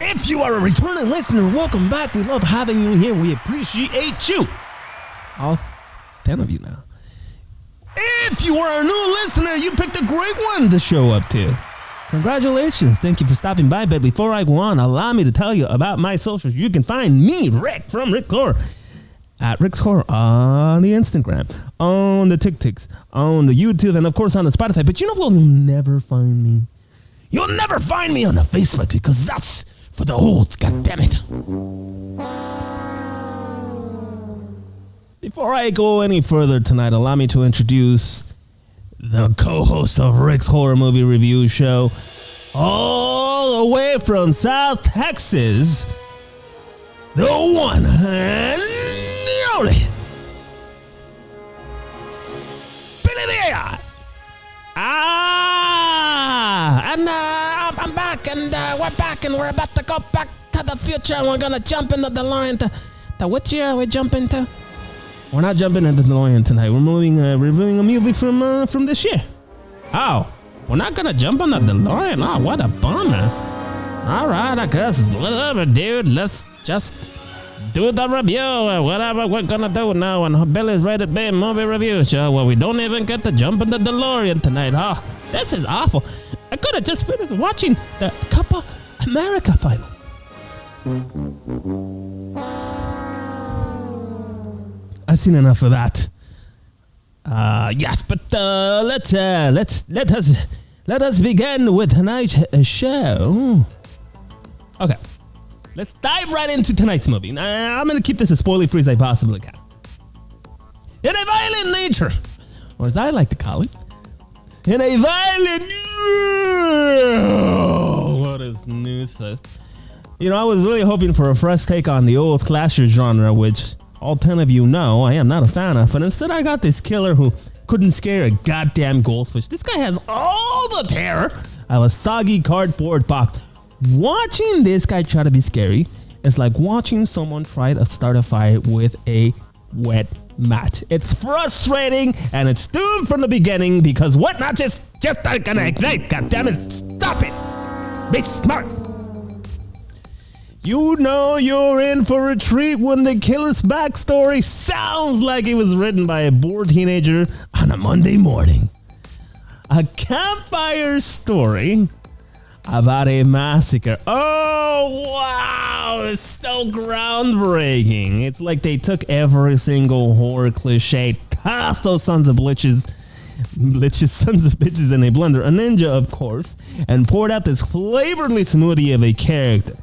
If you are a returning listener, welcome back. We love having you here. We appreciate you. All 10 of you now. If you are a new listener, you picked a great one to show up to. Congratulations. Thank you for stopping by. But before I go on, allow me to tell you about my socials. You can find me, Rick, from Rick's Horror, at Rick's Horror on the Instagram, on the TikToks, on the YouTube, and of course on the Spotify. But you know what? You'll never find me. You'll never find me on the Facebook because that's for the olds, goddammit. Before I go any further tonight, allow me to introduce the co-host of Rick's Horror Movie Review Show, all the way from South Texas, the one and only Billy Bear. And I'm back, and we're back, and we're about to go back to the future, and we're gonna jump into the DeLorean to which year are we jumping to? We're not jumping into the DeLorean tonight. We're reviewing a movie from this year. Oh, we're not gonna jump on the DeLorean? Oh, what a bummer. All right, I guess whatever, dude. Let's just do the review or whatever we're gonna do now on Billy's Rated B Movie Review Show, where we don't even get to jump in the DeLorean tonight. Oh, this is awful. I could have just finished watching the Copa America final. I've seen enough of that. Yes, but let us begin with tonight's show. Okay, let's dive right into tonight's movie. Now, I'm gonna keep this as spoiler-free as I possibly can. In a violent nature, or as I like to call it, in a violent. What is news fest? You know, I was really hoping for a fresh take on the old slasher genre, which all 10 of you know I am not a fan of, and instead I got this killer who couldn't scare a goddamn goldfish. This guy has all the terror of a soggy cardboard box. Watching this guy try to be scary is like watching someone try to start a fire with a wet mat. It's frustrating, and it's doomed from the beginning because what matches just aren't gonna ignite. Goddammit, stop it! Be smart! You know you're in for a treat when the killer's backstory sounds like it was written by a bored teenager on a Monday morning. A campfire story about a massacre. Oh, wow, it's so groundbreaking. It's like they took every single horror cliche, tossed those sons of sons of bitches in a blender, a ninja, of course, and poured out this flavorless smoothie of a character.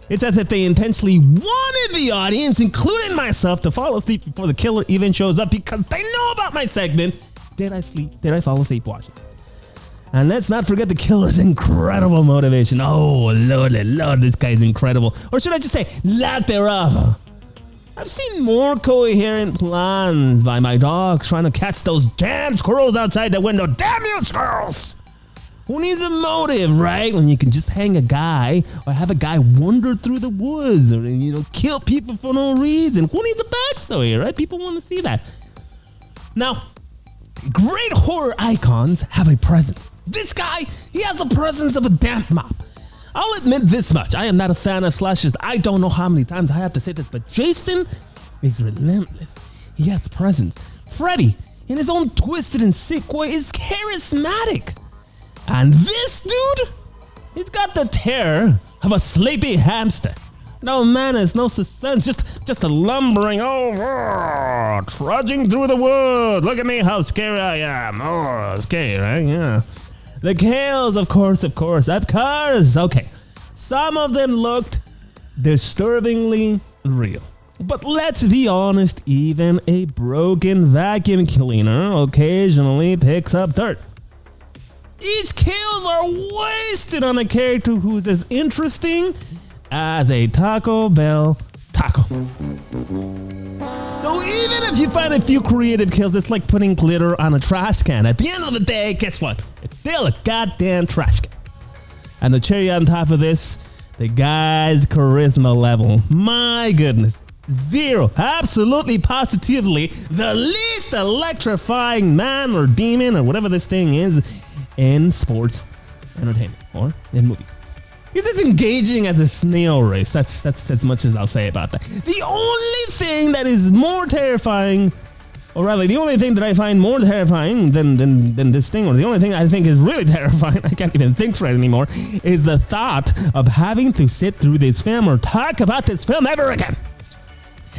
It's as if they intentionally wanted the audience, including myself, to fall asleep before the killer even shows up because they know about my segment. Did I fall asleep watching? And let's not forget the killer's incredible motivation. Oh, lordy, Lord, this guy's incredible. Or should I just say, lack thereof. I've seen more coherent plans by my dogs trying to catch those damn squirrels outside the window. Damn you, squirrels! Who needs a motive, right? When you can just hang a guy or have a guy wander through the woods or, kill people for no reason. Who needs a backstory, right? People want to see that. Now, great horror icons have a presence. This guy, he has the presence of a damp mop. I'll admit this much. I am not a fan of slashers. I don't know how many times I have to say this, but Jason is relentless. He has presence. Freddy, in his own twisted and sick way, is charismatic. And this dude, he's got the terror of a sleepy hamster. No manners, no suspense, just a lumbering, trudging through the woods. Look at me, how scary I am. Oh, scary, right? Yeah. The kills, of course. Okay, some of them looked disturbingly real. But let's be honest, even a broken vacuum cleaner occasionally picks up dirt. These kills are wasted on a character who's as interesting as a Taco Bell taco. So even if you find a few creative kills, it's like putting glitter on a trash can. At the end of the day, guess what? It's still a goddamn trash can. And the cherry on top of this, the guy's charisma level. My goodness. Zero. Absolutely, positively, the least electrifying man or demon or whatever this thing is in sports entertainment or in movie. He's as engaging as a snail race. That's as much as I'll say about that. The only thing that is more terrifying, or rather, the only thing that I find more terrifying than this thing, or the only thing I think is really terrifying, I can't even think straight anymore, is the thought of having to sit through this film or talk about this film ever again.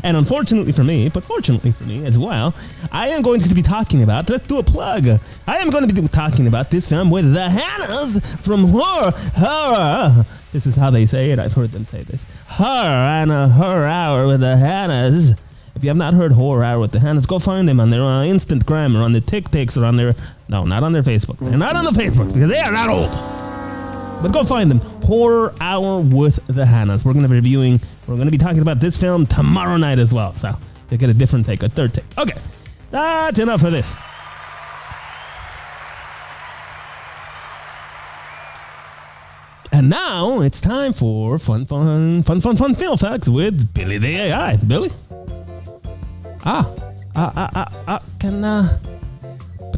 And unfortunately for me, but fortunately for me as well, I am going to be talking about, let's do a plug. I am going to be talking about this film with the Hannahs from Horror. This is how they say it. I've heard them say this. Horror Hour with the Hannahs. If you have not heard Horror Hour with the Hannahs, go find them on their Instagram or on their TikToks or on their, no, not on their Facebook. They're not on the Facebook because they are not old. But go find them. Horror Hour with the Hannahs. We're going to be talking about this film tomorrow night as well. So you get a different take, a third take. Okay, that's enough for this. And now it's time for fun film facts with Billy the AI. Billy?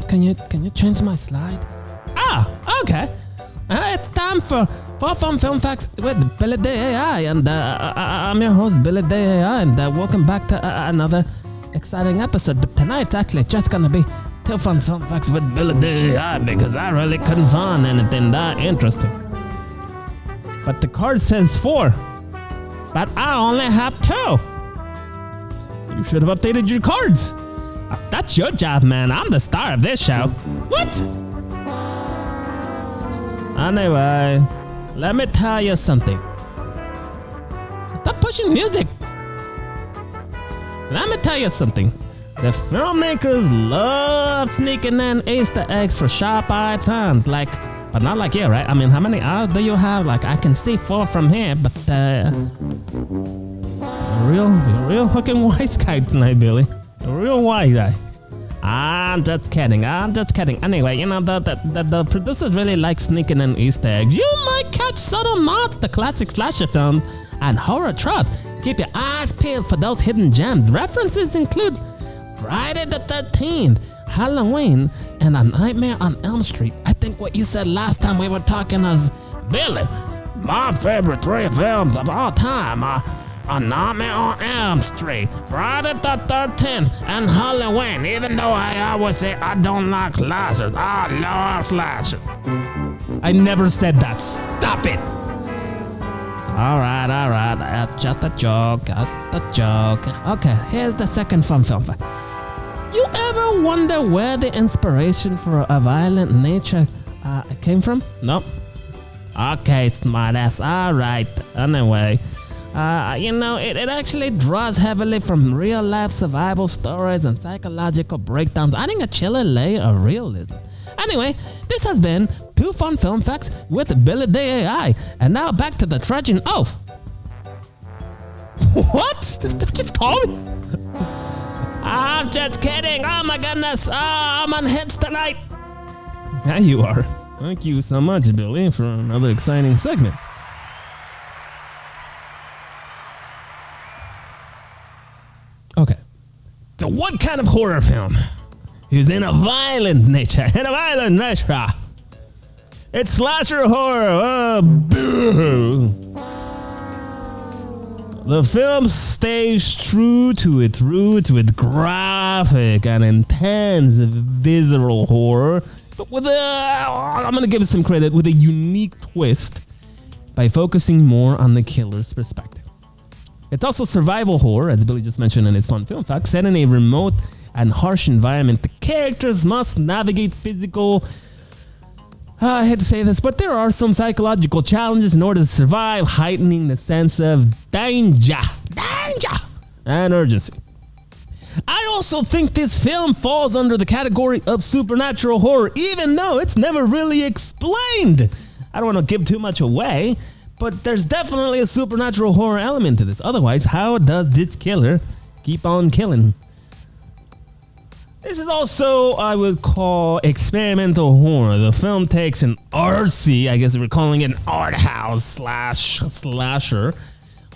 Can you change my slide? Okay. It's time for fun film facts with Billy the AI, and I'm your host Billy the AI, and welcome back to another exciting episode. But tonight's actually just gonna be 2 fun film facts with Billy the AI because I really couldn't find anything that interesting. But the card says 4, but I only have 2. You should have updated your cards. That's your job, man. I'm the star of this show. What? Anyway, let me tell you something. Stop pushing music. Let me tell you something. The filmmakers love sneaking in Easter eggs for sharp-eyed fans, but not like you, right? I mean, how many eyes do you have? I can see 4 from here, but you're real fucking wise guy tonight, Billy. You're a real wise guy. I'm just kidding. Anyway, the producers really like sneaking in Easter eggs. You might catch subtle nods to classic slasher films and horror tropes. Keep your eyes peeled for those hidden gems. References include Friday the 13th, Halloween, and A Nightmare on Elm Street. I think what you said last time we were talking was, Billy, my favorite 3 films of all time are A Nightmare on Elm Street, Friday the 13th, and Halloween, even though I always say I don't like slashers. I love slashers. I never said that. Stop it. All right. Just a joke. Okay, here's the second fun film fact. You ever wonder where the inspiration for a violent nature came from? Nope. Okay, smartass. All right. Anyway. It actually draws heavily from real-life survival stories and psychological breakdowns, adding a chilly layer of realism. Anyway, this has been 2 fun film facts with Billy the AI, and now back to the trudging oaf. What? Just call me? I'm just kidding. Oh my goodness. I'm on hits tonight. Yeah, you are. Thank you so much, Billy, for another exciting segment. Okay, so what kind of horror film is in a violent nature? It's slasher horror. Oh, boo. The film stays true to its roots with graphic and intense visceral horror, but with I'm going to give it some credit, with a unique twist by focusing more on the killer's perspective. It's also survival horror, as Billy just mentioned in his fun film fact, set in a remote and harsh environment. The characters must navigate physical, I hate to say this, but there are some psychological challenges in order to survive, heightening the sense of danger, and urgency. I also think this film falls under the category of supernatural horror, even though it's never really explained. I don't want to give too much away, but there's definitely a supernatural horror element to this. Otherwise, how does this killer keep on killing? This is also, I would call, experimental horror. The film takes an artsy, I guess we're calling it an art house slasher,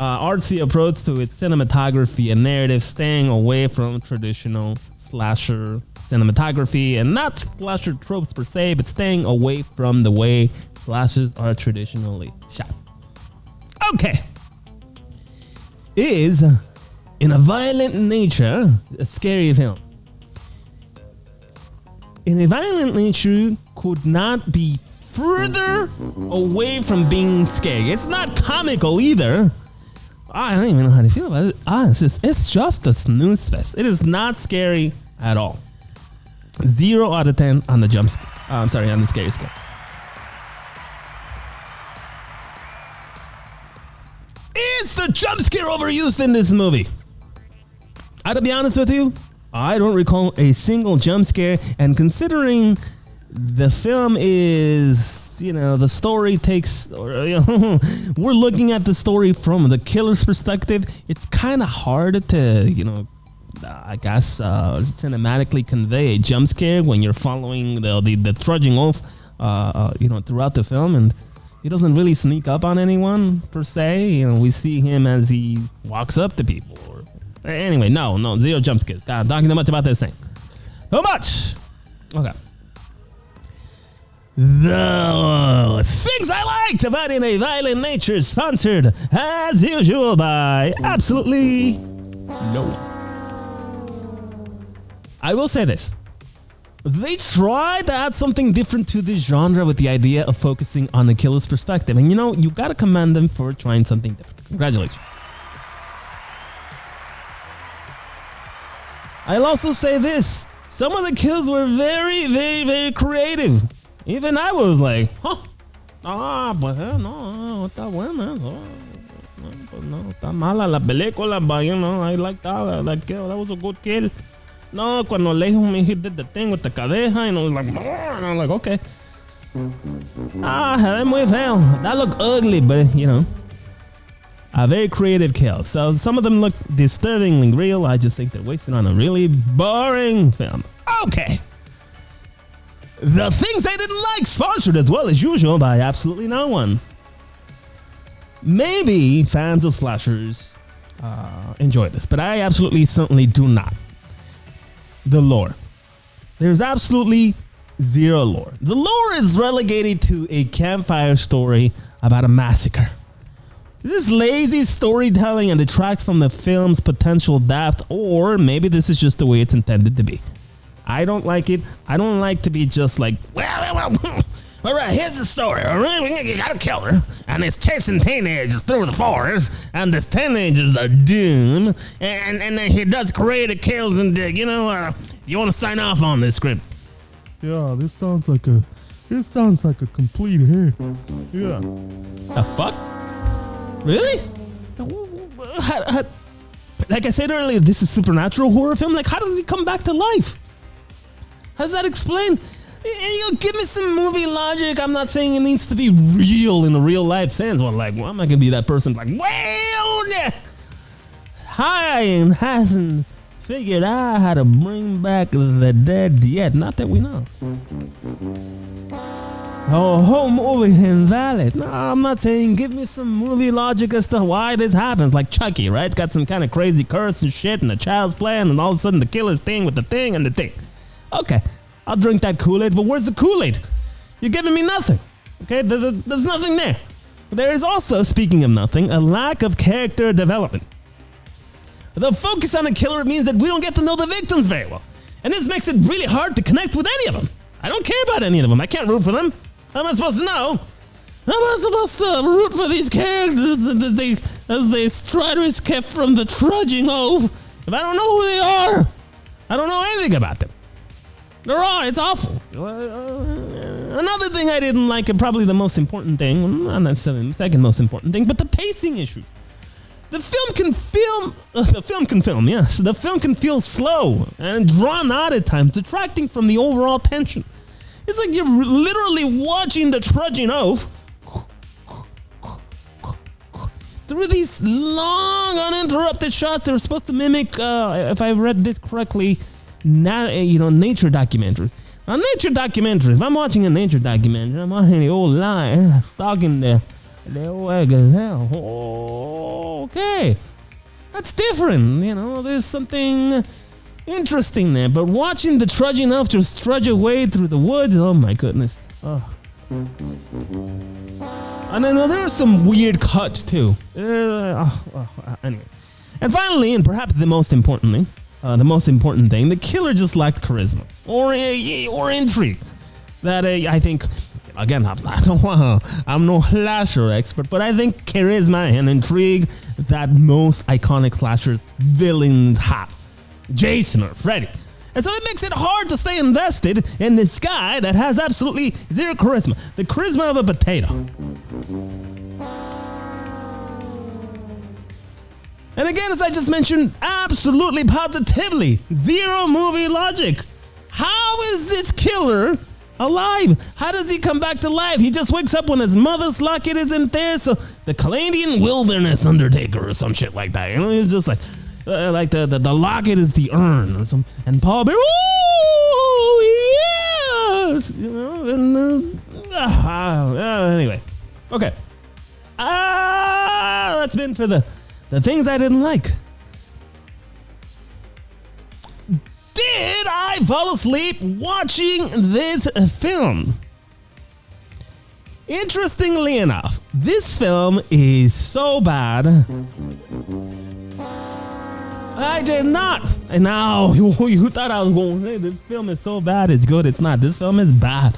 artsy approach to its cinematography and narrative, staying away from traditional slasher cinematography and not slasher tropes per se, but staying away from the way slashers are traditionally shot. Okay. Is in a violent nature a scary film? In a violent nature could not be further away from being scary. It's not comical either. I don't even know how to feel about it. It's just a snooze fest. It is not scary at all. 0 out of 10 on the on the scary scale. Is the jump scare overused in this movie? I gotta be honest with you, I don't recall a single jump scare, and considering the film is, the story takes, we're looking at the story from the killer's perspective, it's kind of hard to, I guess, cinematically convey a jump scare when you're following the trudging off, throughout the film, and he doesn't really sneak up on anyone per se. We see him as he walks up to people. Anyway, no, 0 jump scares. God, talking too much about this thing. So much. Okay. The things I liked about In a Violent Nature, sponsored as usual by absolutely no one. I will say this. They tried to add something different to this genre with the idea of focusing on the killer's perspective. And you gotta commend them for trying something different. Congratulations. I'll also say this. Some of the kills were very, very, very creative. Even I was like, pues no, está buena. No, está mala la película, but I like that kill. That was a good kill. No, cuando he did the thing with the cabeza, and I was like, and I was like, okay. Es muy feo. That looked ugly, but a very creative kill. So some of them look disturbingly real. I just think they're wasted on a really boring film. Okay. The things I didn't like, sponsored as well as usual by absolutely no one. Maybe fans of slashers enjoy this, but I absolutely certainly do not. The lore. There's absolutely 0 lore. The lore is relegated to a campfire story about a massacre. This is lazy storytelling and detracts from the film's potential depth, or maybe this is just the way it's intended to be. I don't like it. I don't like to be just like, well, all right, here's the story. All right, you got a killer, and it's chasing teenagers through the forest, and the teenagers are doomed, and then he does creative kills, and you want to sign off on this script? Yeah, this sounds like a complete hit. Yeah. The fuck? Really? Like I said earlier, this is supernatural horror film. Like, how does he come back to life? How does that explain? Give me some movie logic. I'm not saying it needs to be real in a real life sense. Well, I'm not gonna be that person like, well, yeah. I hasn't figured out how to bring back the dead yet. Not that we know. Oh, whole movie invalid. No, I'm not saying give me some movie logic as to why this happens. Like Chucky, right? Got some kind of crazy curse and shit, and the child's playing, and all of a sudden the killer's thing with the thing and the thing. Okay, I'll drink that Kool-Aid, but where's the Kool-Aid? You're giving me nothing. Okay, there's nothing there. There is also, speaking of nothing, a lack of character development. The focus on the killer means that we don't get to know the victims very well. And this makes it really hard to connect with any of them. I don't care about any of them. I can't root for them. How am I supposed to know? How am I supposed to root for these characters as they try to escape from the trudging oaf if I don't know who they are? I don't know anything about them. It's awful. Another thing I didn't like, and probably the most important thing, not necessarily the second most important thing, but the pacing issue. The film can feel slow and drawn out at times, detracting from the overall tension. It's like you're literally watching the trudging oaf through these long, uninterrupted shots. They're supposed to mimic, if I read this correctly, nature documentaries. Now, nature documentaries. If I'm watching a nature documentary, I'm watching the old lion stalking the old gazelle. Oh, okay, that's different. There's something interesting there. But watching the trudging oaf just trudge away through the woods, oh my goodness. Oh, And then there are some weird cuts too. Anyway. And finally, and perhaps the most important thing, the killer just lacked charisma or intrigue. That I think, again, I'm no slasher expert, but I think charisma and intrigue that most iconic slashers villains have. Jason or Freddy. And so it makes it hard to stay invested in this guy that has absolutely zero charisma. The charisma of a potato. And again, as I just mentioned, absolutely positively zero movie logic. How is this killer alive? How does he come back to life? He just wakes up when his mother's locket isn't there. So the Canadian Wilderness Undertaker or some shit like that. You know, he's just like the locket is the urn or some. And Paul Bear, oh yes, you know. And anyway, okay. That's been for the things I didn't like. Did I fall asleep watching this film? Interestingly enough, this film is so bad. I did not. And now you thought I was going to say this film is so bad, it's good. It's not. This film is bad.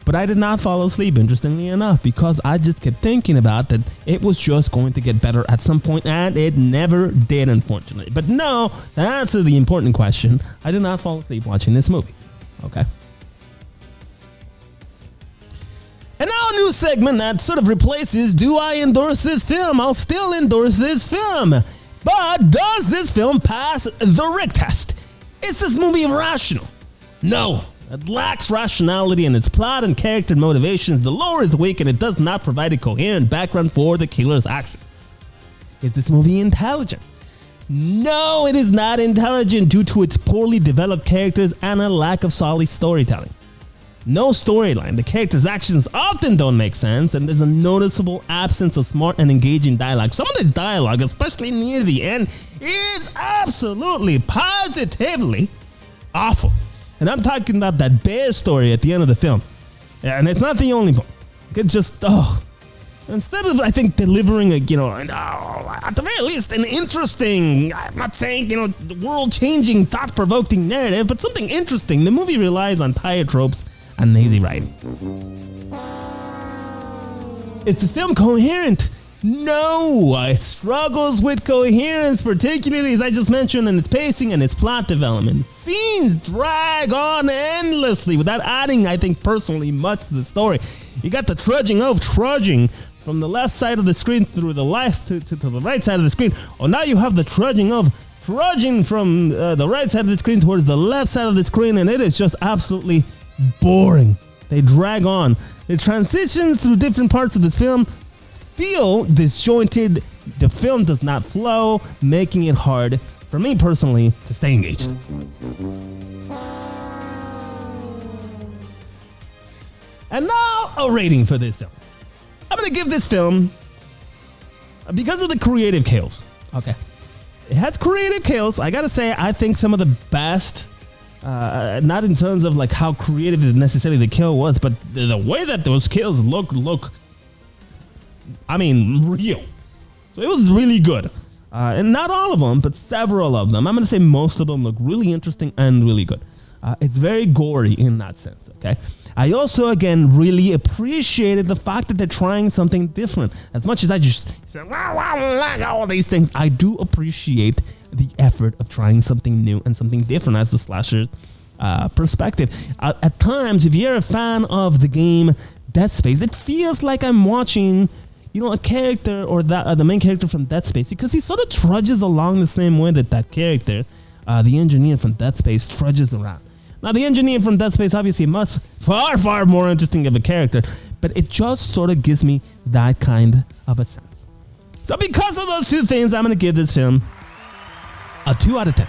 But I did not fall asleep, interestingly enough, because I just kept thinking about that it was just going to get better at some point, and it never did, unfortunately. But no, to answer the important question, I did not fall asleep watching this movie. Okay. And now a new segment that sort of replaces, do I endorse this film? I'll still endorse this film. But does this film pass the R.I.C test? Is this movie rational? No. It lacks rationality in its plot and character motivations. The lore is weak and it does not provide a coherent background for the killer's action. Is this movie intelligent? No, it is not intelligent due to its poorly developed characters and a lack of solid storytelling. No storyline. The characters' actions often don't make sense, and there's a noticeable absence of smart and engaging dialogue. Some of this dialogue, especially near the end, is absolutely, positively awful. And I'm talking about that bear story at the end of the film. And it's not the only one. It's just, instead of, I think, delivering at the very least, an interesting, I'm not saying, world-changing, thought-provoking narrative, but something interesting, the movie relies on tired tropes and lazy writing. Is the film coherent? No, it struggles with coherence, particularly as I just mentioned, in its pacing and its plot development. Scenes drag on endlessly without adding, I think personally, much to the story. You got the trudging from the left side of the screen through the left to the right side of the screen. Oh, now you have the trudging from the right side of the screen towards the left side of the screen, and it is just absolutely boring. They drag on. The transitions through different parts of the film feel disjointed. The film does not flow, making it hard for me personally to stay engaged. And now a rating for this film. I'm gonna give this film, because of the creative chaos. Okay, it has creative chaos. I gotta say, I think some of the best, not in terms of like how creative necessarily the kill was, but the way that those kills look. I mean, real. So it was really good. And not all of them, but several of them. I'm going to say most of them look really interesting and really good. It's very gory in that sense, okay? I also, again, really appreciated the fact that they're trying something different. As much as I just said, all these things, I do appreciate the effort of trying something new and something different as the slasher's perspective. At times, if you're a fan of the game Dead Space, it feels like I'm watching a character or the main character from Dead Space, because he sort of trudges along the same way that character, the engineer from Dead Space, trudges around. Now, the engineer from Dead Space, obviously, far more interesting of a character, but it just sort of gives me that kind of a sense. So because of those two things, I'm going to give this film a 2 out of 10.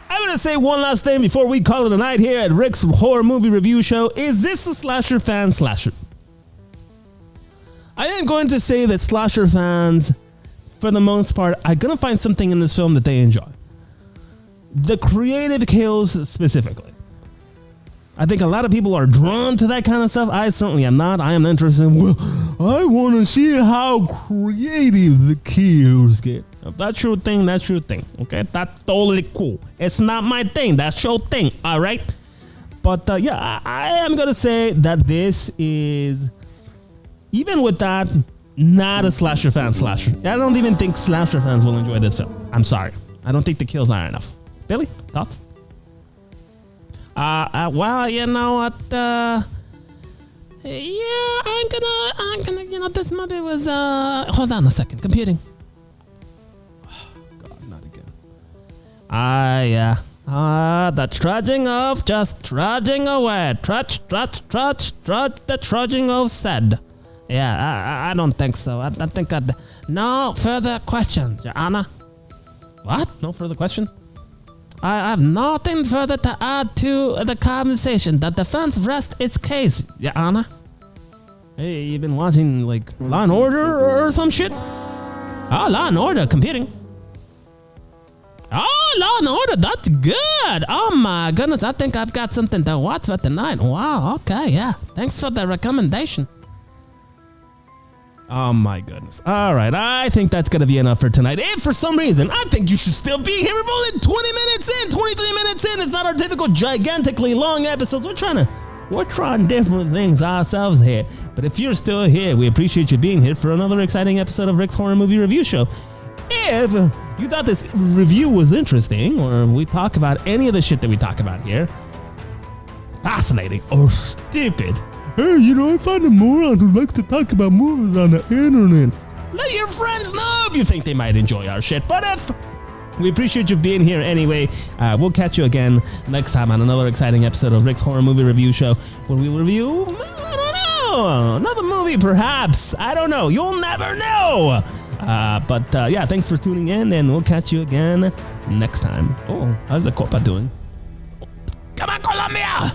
I'm going to say one last thing before we call it a night here at Rick's Horror Movie Review Show. Is this a slasher fan slasher? I am going to say that slasher fans, for the most part, are going to find something in this film that they enjoy. The creative kills specifically. I think a lot of people are drawn to that kind of stuff. I certainly am not. I am interested in, well, I want to see how creative the kids get. If that's your thing, that's your thing. Okay? That's totally cool. It's not my thing. That's your thing. All right? But yeah, I am going to say that this is, even with that, not a slasher fan slasher. I don't even think slasher fans will enjoy this film. I'm sorry. I don't think the kills are enough. Billy, thoughts? Well, you know what, yeah, I'm gonna, you know, this movie was, hold on a second, computing. God, not again. Yeah. The trudging of, just trudging away. Trudge, the trudging of said. Yeah, I don't think so. I think no further questions, Your Honor. What? No further question? I have nothing further to add to the conversation. The defense rests its case, Your Honor. Hey, you been watching, like, Law and Order or some shit? Oh, Law and Order, competing. Oh, Law and Order, that's good. Oh my goodness, I think I've got something to watch for tonight. Wow, okay, yeah. Thanks for the recommendation. Oh my goodness. All right, I think that's going to be enough for tonight. If for some reason, I think you should still be here. We're only 20 minutes in, 23 minutes in. It's not our typical gigantically long episodes. We're trying different things ourselves here. But if you're still here, we appreciate you being here for another exciting episode of Rick's Horror Movie Review Show. If you thought this review was interesting, or we talk about any of the shit that we talk about here, fascinating or stupid, hey, you know, I find a moron who likes to talk about movies on the internet. Let your friends know if you think they might enjoy our shit. But if we appreciate you being here anyway, we'll catch you again next time on another exciting episode of Rick's Horror Movie Review Show, where we will review, I don't know, another movie perhaps. I don't know. You'll never know. But yeah, thanks for tuning in, and we'll catch you again next time. Oh, how's the Copa doing? Come on, Colombia!